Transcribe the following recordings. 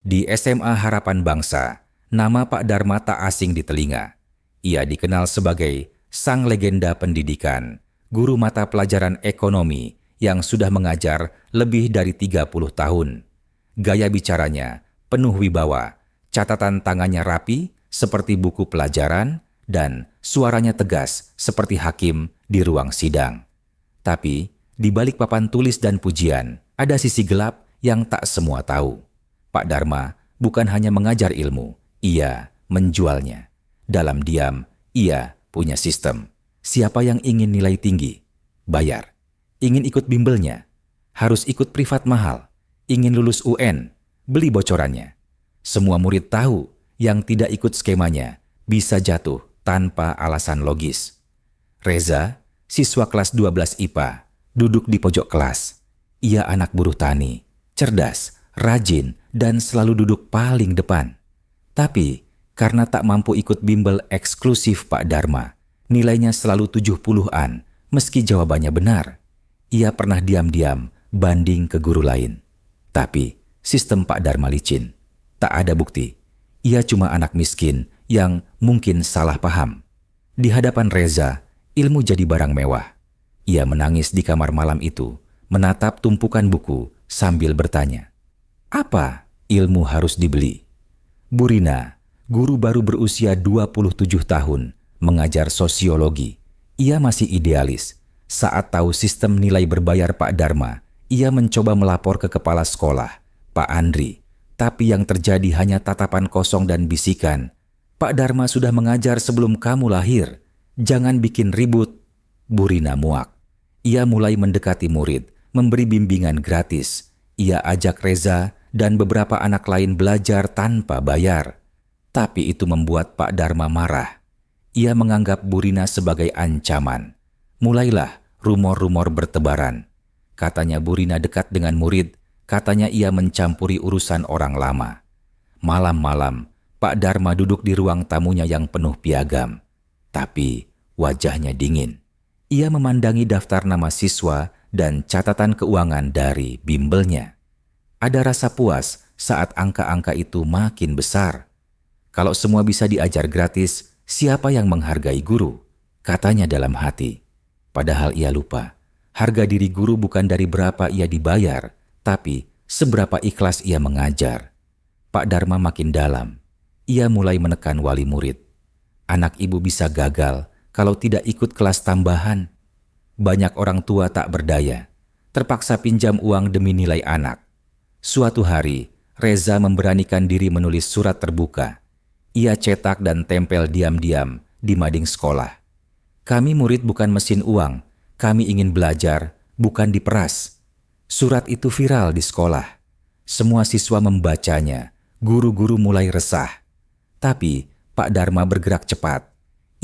Di SMA Harapan Bangsa, nama Pak Dharma tak asing di telinga. Ia dikenal sebagai sang legenda pendidikan, guru mata pelajaran ekonomi yang sudah mengajar lebih dari 30 tahun. Gaya bicaranya penuh wibawa, catatan tangannya rapi seperti buku pelajaran, dan suaranya tegas seperti hakim di ruang sidang. Tapi, di balik papan tulis dan pujian, ada sisi gelap yang tak semua tahu. Pak Dharma bukan hanya mengajar ilmu, ia menjualnya. Dalam diam, ia punya sistem. Siapa yang ingin nilai tinggi? Bayar. Ingin ikut bimbelnya? Harus ikut privat mahal. Ingin lulus UN? Beli bocorannya. Semua murid tahu yang tidak ikut skemanya bisa jatuh tanpa alasan logis. Reza, siswa kelas 12 IPA, duduk di pojok kelas. Ia anak buruh tani, cerdas, rajin, dan selalu duduk paling depan. Tapi, karena tak mampu ikut bimbel eksklusif Pak Dharma, nilainya selalu 70-an, meski jawabannya benar. Ia pernah diam-diam banding ke guru lain. Tapi, sistem Pak Dharma licin. Tak ada bukti. Ia cuma anak miskin yang mungkin salah paham. Di hadapan Reza, ilmu jadi barang mewah. Ia menangis di kamar malam itu, menatap tumpukan buku sambil bertanya, apa ilmu harus dibeli? Burina, guru baru berusia 27 tahun, mengajar sosiologi. Ia masih idealis. Saat tahu sistem nilai berbayar Pak Dharma, ia mencoba melapor ke kepala sekolah, Pak Andri. Tapi yang terjadi hanya tatapan kosong dan bisikan. Pak Dharma sudah mengajar sebelum kamu lahir. Jangan bikin ribut. Burina muak. Ia mulai mendekati murid, memberi bimbingan gratis. Ia ajak Reza dan beberapa anak lain belajar tanpa bayar. Tapi itu membuat Pak Dharma marah. Ia menganggap Burina sebagai ancaman. Mulailah rumor-rumor bertebaran. Katanya Burina dekat dengan murid, katanya ia mencampuri urusan orang lama. Malam-malam, Pak Dharma duduk di ruang tamunya yang penuh piagam. Tapi wajahnya dingin. Ia memandangi daftar nama siswa dan catatan keuangan dari bimbelnya. Ada rasa puas saat angka-angka itu makin besar. Kalau semua bisa diajar gratis, siapa yang menghargai guru? Katanya dalam hati. Padahal ia lupa, harga diri guru bukan dari berapa ia dibayar, tapi seberapa ikhlas ia mengajar. Pak Dharma makin dalam. Ia mulai menekan wali murid. Anak ibu bisa gagal kalau tidak ikut kelas tambahan. Banyak orang tua tak berdaya, terpaksa pinjam uang demi nilai anak. Suatu hari, Reza memberanikan diri menulis surat terbuka. Ia cetak dan tempel diam-diam di mading sekolah. Kami murid bukan mesin uang, kami ingin belajar, bukan diperas. Surat itu viral di sekolah. Semua siswa membacanya, guru-guru mulai resah. Tapi Pak Dharma bergerak cepat.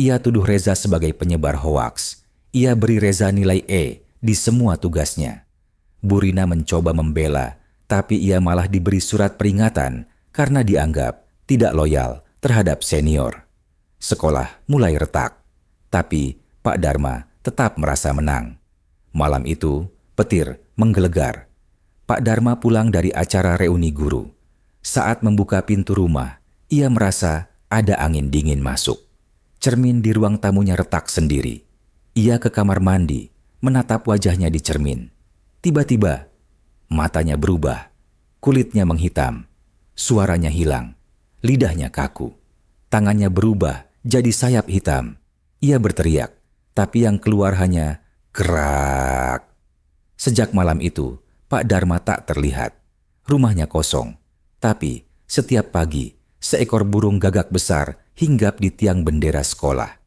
Ia tuduh Reza sebagai penyebar hoaks. Ia beri Reza nilai E di semua tugasnya. Burina mencoba membela, tapi ia malah diberi surat peringatan karena dianggap tidak loyal terhadap senior. Sekolah mulai retak, tapi Pak Dharma tetap merasa menang. Malam itu, petir menggelegar. Pak Dharma pulang dari acara reuni guru. Saat membuka pintu rumah, ia merasa ada angin dingin masuk. Cermin di ruang tamunya retak sendiri. Ia ke kamar mandi, menatap wajahnya di cermin. Tiba-tiba, matanya berubah, kulitnya menghitam, suaranya hilang, lidahnya kaku. Tangannya berubah jadi sayap hitam. Ia berteriak, tapi yang keluar hanya kerak. Sejak malam itu, Pak Dharma tak terlihat. Rumahnya kosong, tapi setiap pagi, seekor burung gagak besar hinggap di tiang bendera sekolah.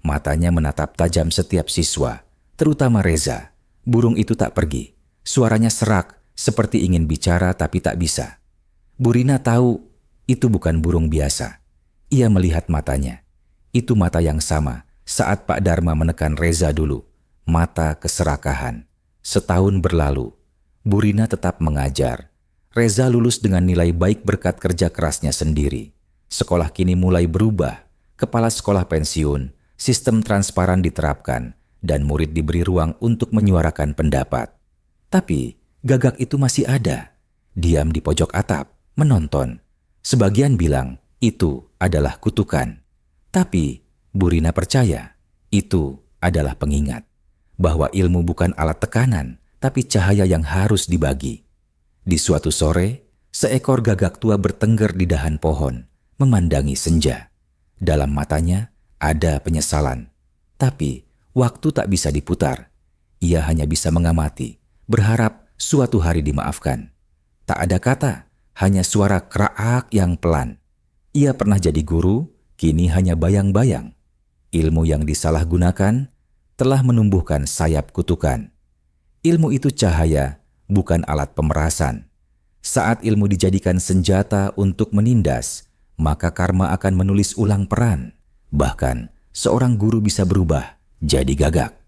Matanya menatap tajam setiap siswa, terutama Reza. Burung itu tak pergi. Suaranya serak, seperti ingin bicara tapi tak bisa. Burina tahu itu bukan burung biasa. Ia melihat matanya. Itu mata yang sama saat Pak Dharma menekan Reza dulu. Mata keserakahan. Setahun berlalu, Burina tetap mengajar. Reza lulus dengan nilai baik berkat kerja kerasnya sendiri. Sekolah kini mulai berubah. Kepala sekolah pensiun, sistem transparan diterapkan, dan murid diberi ruang untuk menyuarakan pendapat. Tapi, gagak itu masih ada, diam di pojok atap. menonton. Sebagian bilang itu adalah kutukan. Tapi Burina percaya itu adalah pengingat bahwa ilmu bukan alat tekanan, tapi cahaya yang harus dibagi. Di suatu sore, seekor gagak tua bertengger di dahan pohon, memandangi senja. Dalam matanya ada penyesalan. Tapi waktu tak bisa diputar. Ia hanya bisa mengamati, berharap suatu hari dimaafkan. Tak ada kata, hanya suara kraak yang pelan. Ia pernah jadi guru, kini hanya bayang-bayang. Ilmu yang disalahgunakan telah menumbuhkan sayap kutukan. Ilmu itu cahaya, bukan alat pemerasan. Saat ilmu dijadikan senjata untuk menindas, maka karma akan menulis ulang peran. Bahkan, seorang guru bisa berubah jadi gagak.